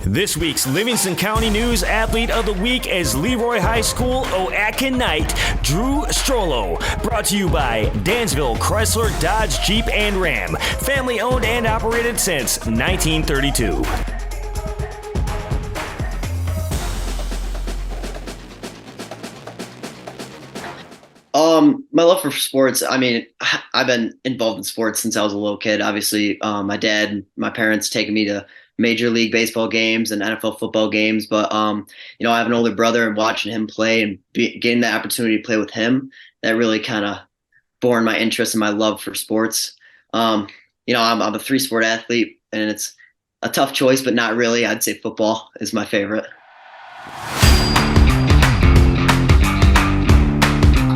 This week's Livingston County News Athlete of the Week is LeRoy High School Oaken Knight, Drew Strollo. Brought to you by Dansville Chrysler Dodge Jeep and Ram. Family owned and operated since 1932. My love for sports, I mean, I've been involved in sports since I was a little kid. Obviously, my dad and my parents taking me to Major League Baseball games and NFL football games. But, I have an older brother, and watching him play and getting the opportunity to play with him, that really kind of born my interest and my love for sports. I'm a three-sport athlete, and it's a tough choice, but not really. I'd say football is my favorite.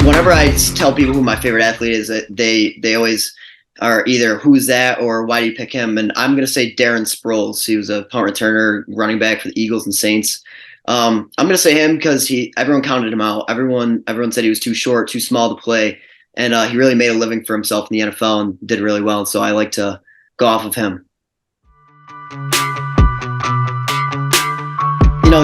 Whenever I tell people who my favorite athlete is, they always are either who's that or why do you pick him? And I'm going to say Darren Sproles. He was a punt returner, running back for the Eagles and Saints. I'm going to say him because everyone counted him out. Everyone said he was too short, too small to play, and he really made a living for himself in the NFL and did really well. So I like to go off of him.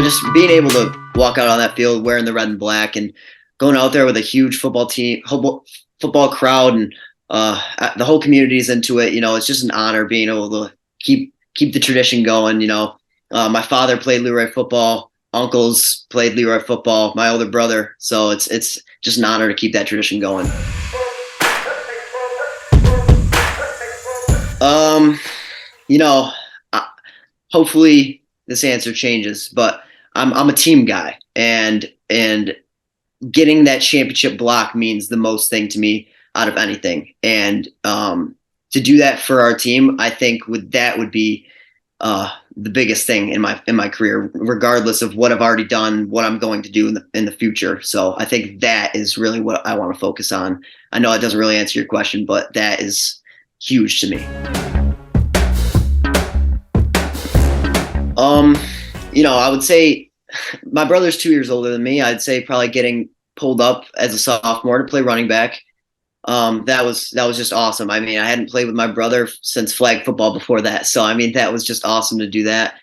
Just being able to walk out on that field wearing the red and black and going out there with a huge football team, football crowd, and the whole community's into it. It's just an honor being able to keep the tradition going. My father played LeRoy football, uncles played LeRoy football, my older brother. So it's just an honor to keep that tradition going. Hopefully this answer changes, but I'm a team guy, and getting that championship block means the most thing to me out of anything. And to do that for our team, I think that would be the biggest thing in my career, regardless of what I've already done, what I'm going to do in the future. So I think that is really what I want to focus on. I know it doesn't really answer your question, but that is huge to me. I would say my brother's 2 years older than me. I'd say probably getting pulled up as a sophomore to play running back. That was just awesome. I mean, I hadn't played with my brother since flag football before that. So, I mean, that was just awesome to do that.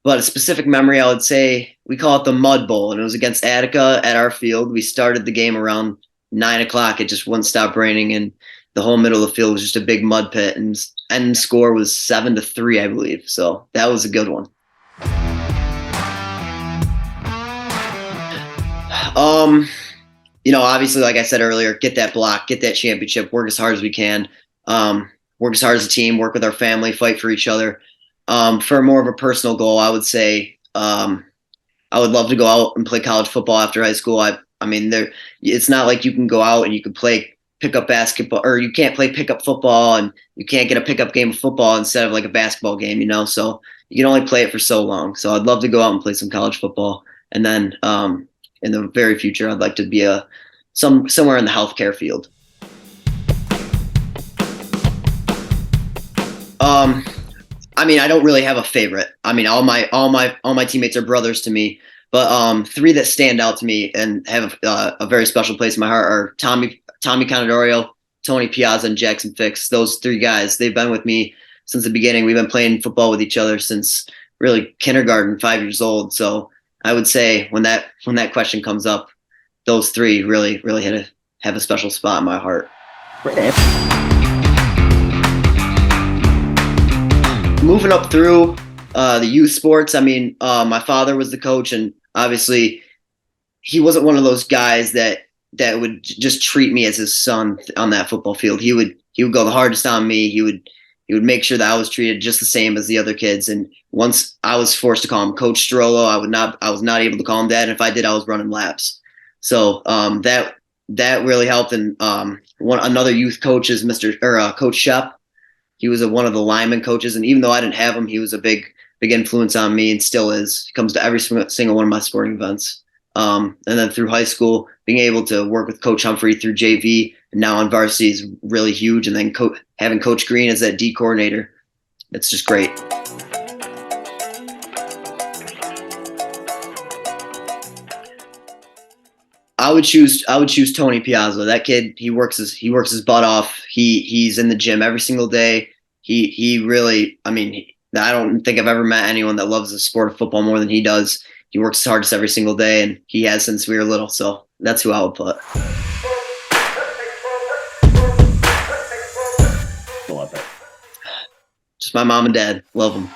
But a specific memory, I would say we call it the Mud Bowl, and it was against Attica at our field. We started the game around 9:00. It just wouldn't stop raining, and the whole middle of the field was just a big mud pit, and end score was 7-3, I believe. So that was a good one. Obviously, like I said earlier, get that block, get that championship, work as hard as we can, work as hard as a team, work with our family, fight for each other. For more of a personal goal, I would say I would love to go out and play college football after high school. It's not like you can go out and you can play pickup basketball, or you can't play pickup football, and you can't get a pickup game of football instead of like a basketball game, so you can only play it for so long. So I'd love to go out and play some college football. And then in the very future, I'd like to be somewhere in the healthcare field. I don't really have a favorite. All my teammates are brothers to me, but three that stand out to me and have a very special place in my heart are Tommy Conadorio, Tony Piazza, and Jackson Fix. Those three guys, they've been with me since the beginning. We've been playing football with each other since really kindergarten, 5 years old. So I would say when that question comes up, those three really have a special spot in my heart. Moving up through the youth sports, my father was the coach, and obviously he wasn't one of those guys that would just treat me as his son on that football field. He would go the hardest on me. He would make sure that I was treated just the same as the other kids. And once I was forced to call him Coach Strollo, I was not able to call him Dad. And if I did, I was running laps. So that really helped. And another youth coach is Coach Shep. He was one of the lineman coaches, and even though I didn't have him, he was a big influence on me, and still is. He comes to every single one of my sporting events. And then through high school, being able to work with Coach Humphrey through JV and now on varsity is really huge. And then having Coach Green as that D coordinator, it's just great. I would choose Tony Piazza. That kid, he works his butt off. He's in the gym every single day. He really, I don't think I've ever met anyone that loves the sport of football more than he does. He works his hardest every single day, and he has since we were little. So that's who I would put. I love it. Just my mom and dad. Love them.